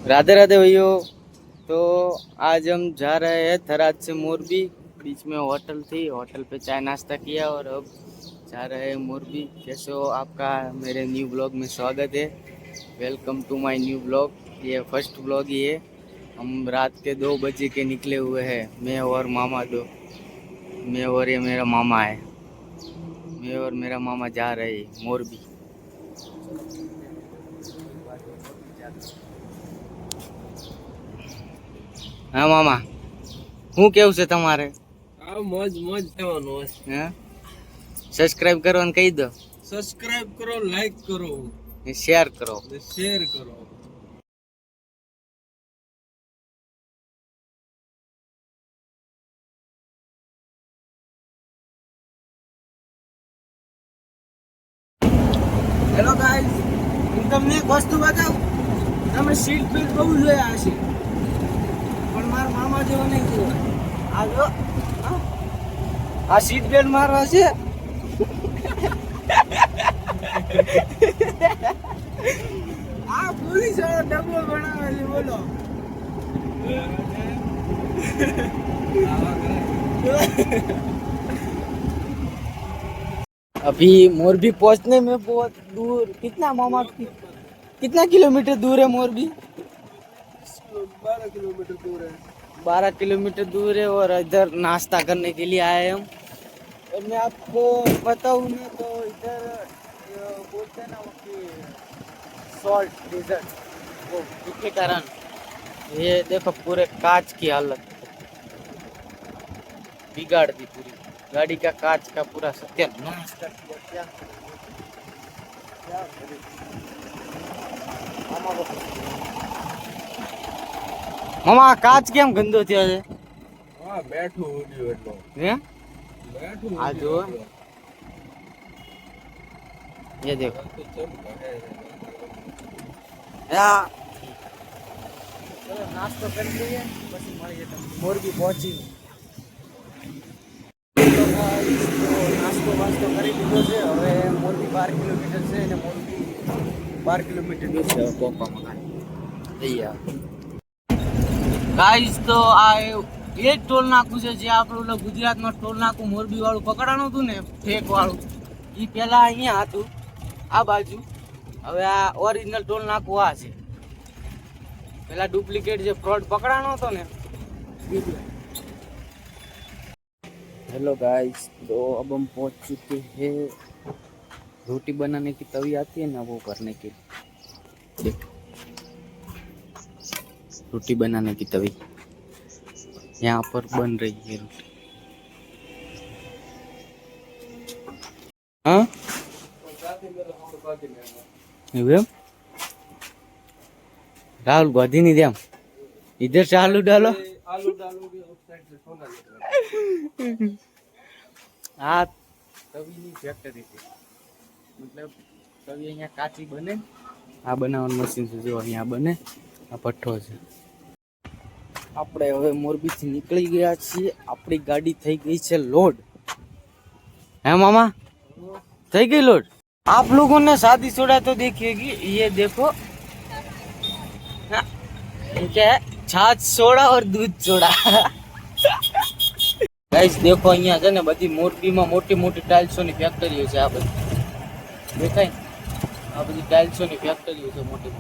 राधे राधे भैया। तो आज हम जा रहे हैं थराद से मोरबी। बीच में होटल थी, होटल पे चाय नाश्ता किया और अब जा रहे हैं मोरबी। कैसे हो? आपका मेरे न्यू ब्लॉग में स्वागत है। Welcome to my new blog. ये फर्स्ट ब्लॉग ही है। हम रात के 2 बजे के निकले हुए हैं, मैं और मामा दो। मैं और ये मेरा मामा है। मैं और मेरा मामा जा रहे हैं मोरबी। हाँ मामा, હું કેવું છે તમારે? મોજ મોજ થવાનું હોય. હે સબસ્ક્રાઇબ કરવાનું કહી દો, સબસ્ક્રાઇબ કરો, લાઈક કરો, શેર કરો. શેર કરો. હેલો ગાઈસ, હું તમને એક વસ્તુ બતાવું. તમે સીટ બેલ્ટ બહુ જોયા હશે, પણ મારા મામા જેવો નહીં જોવા. આ જો, આ સીટ બેલ્ટ મારો છે. આ પોલીસ વાળો ડબ્બો બનાવે છે, બોલો. अभी मोरबी पहुंचने में बहुत दूर, कितना मामा, कितना किलोमीटर दूर है मोरबी? 12 किलोमीटर दूर है. 12 किलोमीटर दूर है और इधर नाश्ता करने के लिए आए हम। और मैं आपको बताऊँ ना तो इधर बोलते हैं ना वो कि सॉल्ट डेजर्ट, वो इसके कारण ये देखो पूरे कांच की हालत बिगाड़ दी पूरी। गाड़ी का कांच का पूरा सत्यानाश कर दिया। क्या करें? मामा कांच केम गंदो थयो छे? હા, બેઠું ઉડ્યું એટલો. હે બેઠું આ જો, ये देखो या। चलो नाश्तो कर लिए, પછી મળીએ તમને મોરબી પહોંચી। નાસ્તો વાસ્તો કરી લીધો છે, હવે મોરબી 12 કિલોમીટર છે અને મોરબી 12 કિલોમીટર દૂર છે કોપામાં તૈયાર। ગાઈસ તો આ એ ટોલ નાકું છે જે આપણું ગુજરાતમાં ટોલ નાકું મોરબી વાળું પકડાણું હતું ને, ફેક વાળું, એ પેલા અહીંયા હતું આ બાજુ। હવે આ ઓરિજિનલ ટોલ નાકું આ છે। પેલા डुप्लीकेट जो फ्रॉड पकड़ाना तो ने। हेलो गाइस, तो अब हम पहुंच चुके हैं। रोटी बनाने की तवी आती है ना, वो करने के लिए देखो, रोटी बनाने की तवी यहाँ पर बन रही है रोटी। हाँ राहुल गोदी नहीं दिया, इधर से आलू डालो। आलू डालोगे उस साइड से सोना निकलेगा. हाँ, तवी ની ફેક્ટરી છે, મતલબ તવી અહીંયા કાચી બને, આ બનાવવાનું મશીન છે જો અહીંયા બને, આ ભઠ્ઠો છે। આપણે હવે મોરબીથી નીકળી ગયા છીએ। આપણી ગાડી થઈ ગઈ છે લોડ। હે મામા, થઈ ગઈ લોડ। आप लोगों ने शादी सोडा तो देखिएगी, ये देखो क्या है, छाछ सोडा और दूध सोडा। गाइस देखो અહીંયા છે ને બધી મોરબીમાં મોટી મોટી ટાઇલ્સોની ફેક્ટરીઓ છે। આ બધી દેખાય, આ બધી ટાઇલ્સોની ફેક્ટરીઓ છે મોટી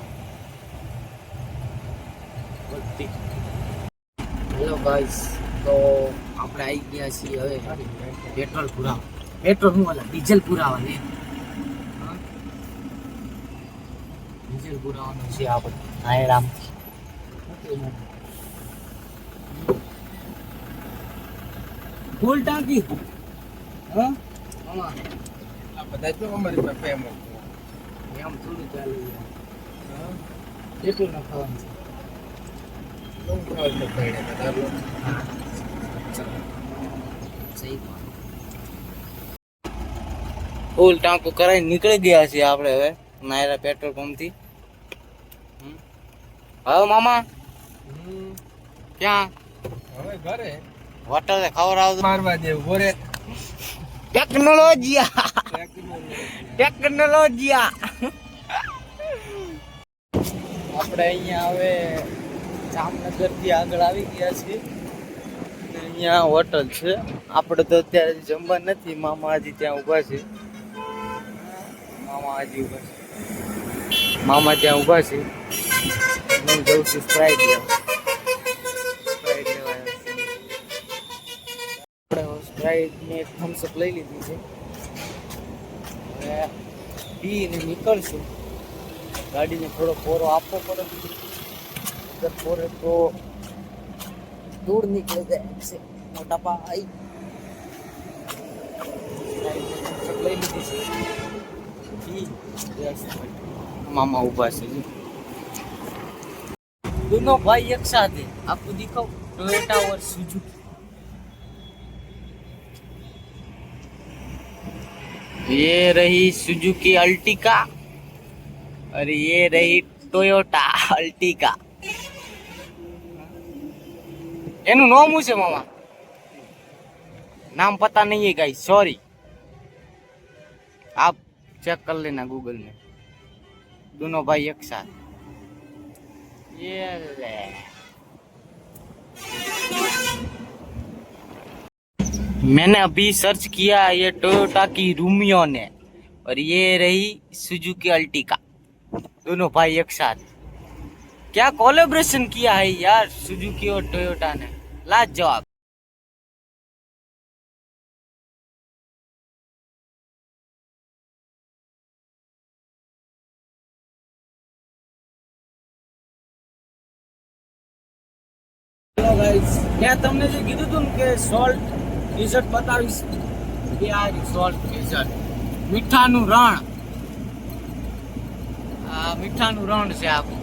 મોટી। હેલો ગાइस, તો આપણે આવી ગયા છીએ હવે પેટ્રોલ પુરાવા। પેટ્રોલ હું વાલા ડીઝલ પુરાવાની, ડીઝલ પુરાવાનું છે આ બધું આયરામથી। ફૂલ ટાંકી, હા મામા, આ બધા જો અમારી પાસે એમ એમ થોડું ચાલે, કેટલું નખાવાનું છે? બહુ ખાવા તો પડે બધા. સહી ફૂલ ટાંકું કરાવી નીકળી ગયા છીએ આપણે હવે નાયરા પેટ્રોલ પંપ થી। હવે મામા ક્યાં? હવે ઘરે હોટલે ખવડાવ મારવા દેવું બોરે. ટેકનોલોજીયા, ટેકનોલોજીયા। આપણે અહીંયા હવે જામનગરથી આગળ આવી ગયા છીએ અને અહીંયા હોટલ છે. આપણે તો અત્યારે જમવા નથી. મામા હજી ત્યાં ઊભા છે. મામા ત્યાં ઊભા છે. હું જઉં છું સ્પ્રાઇટ લેવા. આપણે સ્પ્રાઇટ ને એક થમ્સઅપ લઈ લીધી છે. હવે પીને નીકળશું. ગાડીને થોડો પોરો આપવો પડે. અગર પોરે તો દૂર નીકળી જાય છે. મોટા ભાઈ લઈ લીધી છે. મામા ઊભા છે. दोनों भाई एक साथ है. आपको दिखाओ टोयोटा और सुजुकी. ये रही सुजुकी अल्टिका और ये रही टोयोटा अल्टिका. એનું નામ શું છે મામા? नाम पता नहीं है गाइस, सॉरी. आप चेक कर लेना गूगल में. दोनों भाई एक साथ. ये ले. मैंने अभी सर्च किया ये टोयोटा की रूमियो ने और ये रही सुजुकी अल्टिका. दोनों भाई एक साथ. क्या कोलैबोरेशन किया है यार सुजुकी और टोयोटा ने. लाजवाब. હેલો ગાઈસ, મેં તમને જે કીધું હતું ને કે સોલ્ટ રિઝલ્ટ બતાવીશ, કે આ સોલ્ટ રિઝલ્ટ મીઠાનું રણ. આ મીઠાનું રણ છે આખું.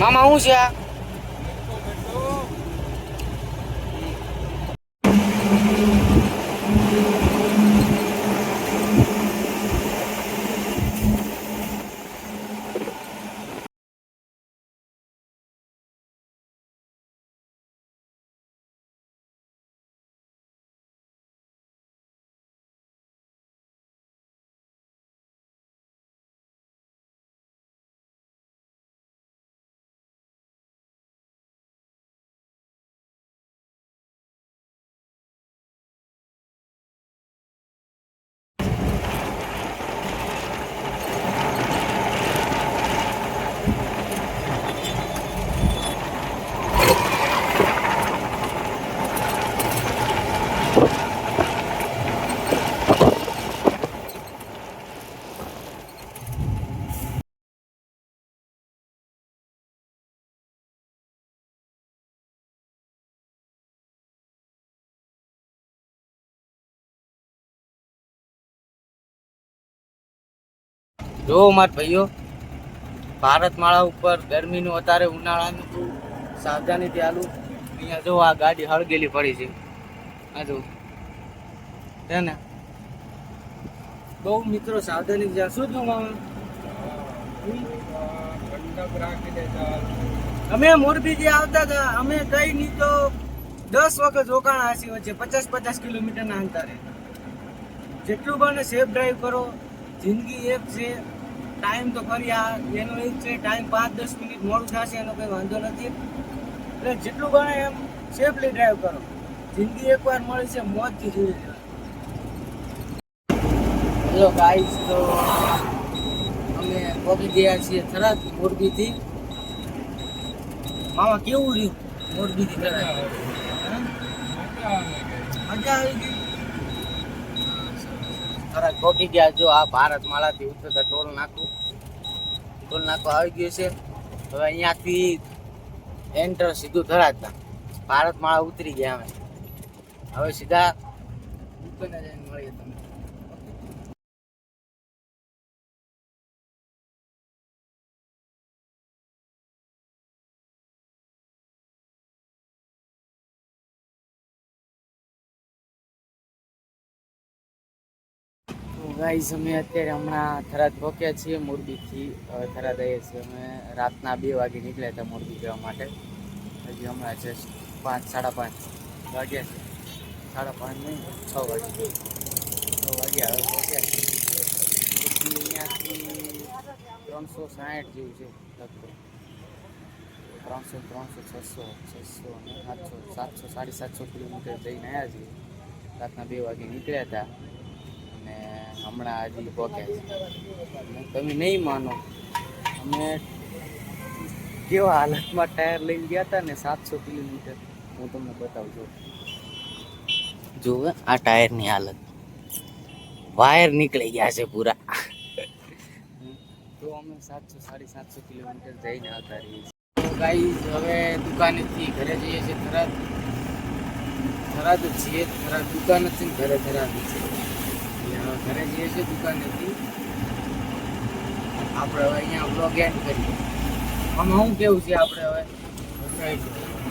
મામા શું છે આ? જો મારા ભાઈઓ, ભારતમાળા ઉપર ગરમીનું અત્યારે ઉનાળાનું તો સાવધાનીથી હાલું. અહીંયા જો આ ગાડી હળગેલી પડી છે. આ જો છે ને, બહુ મિત્રો સાવધાની જ્યાં શું થયું મામા? અમે મોરબીથી આવતા હતા. અમે કઈ નહીં તો 10 વખત રોકાણા હશે વચ્ચે 50-50 કિલોમીટરના અંતરે. જેટલું બને સેફ ડ્રાઈવ કરો. જિંદગી એક છે. ટાઈમ તો કર્યા એનો એક છે. ટાઈમ 5-10 મિનિટ મોડું થશે એનો કંઈ વાંધો નથી. એટલે જેટલું બને એમ સેફલી ડ્રાઈવ કરો. જિંદગી એકવાર મળી છે, મોજથી જીવી લેવા. હેલો ગાઈસ, તો અમે પહોંચી ગયા છીએ થરાદ મોરબીથી. મામા કેવું રહ્યું મોરબીથી થરાદ. મજા આવી ગઈ. થરાદ પહોંચી ગયા. જો આ ભારતમાળાથી ઉતરતા ટોલ નાકું આવી ગયું છે. હવે અહીંયાથી એન્ટર સીધું થરાદના. ભારતમાળા ઉતરી ગયા અમે. હવે સીધા દુકાને જઈને મળીએ તમને. ગાઈસ, અમે અત્યારે હમણાં થરાદ પહોંચ્યા છીએ મોરબીથી. થરાદ આવીએ છીએ અમે. રાતના 2 વાગે નીકળ્યા હતા મોરબી જવા માટે. હજી હમણાં છે 5-5:30 વાગ્યા છે. 5:30 નહીં, 6 વાગે. 6 વાગ્યા હવે પહોંચ્યા છે. અહીંયાથી 360 જેવું છે લગભગ. 300, 600, 600 અને 700, 750 કિલોમીટર જઈને આવ્યા છીએ. રાતના 2 વાગે નીકળ્યા હતા અને હમણાં હજી પહોંચ્યા છે. અને તમે નહીં માનો, અમે કેવા હાલતમાં ટાયર લઈને ગયા હતા ને 700 કિલોમીટર. હું તમને બતાવું છું. જુઓ આ ટાયરની હાલત, વાયર નીકળી ગયા છે પૂરા. તો અમે 700, 750 કિલોમીટર જઈને આવતા રહીએ છીએ. તો ગાઈઝ હવે દુકાનેથી ઘરે જઈએ છીએ. થરાદ જ છીએ, થરાદ દુકાન જ છે ને ઘરે થરાદ છે. એટલે હવે ઘરે જઈએ છીએ દુકાનેથી. આપણે હવે અહીંયા બ્લોગ એન્ડ કરીએ. આમાં શું કેવું છે આપણે હવે?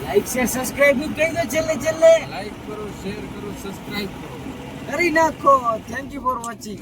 લાઈક શેર સબસ્ક્રાઇબ બી કહી દો છેલ્લે છેલ્લે. લાઈક કરો, શેર કરો, સબસ્ક્રાઇબ કરો. કરી નાખો. Thank you for watching.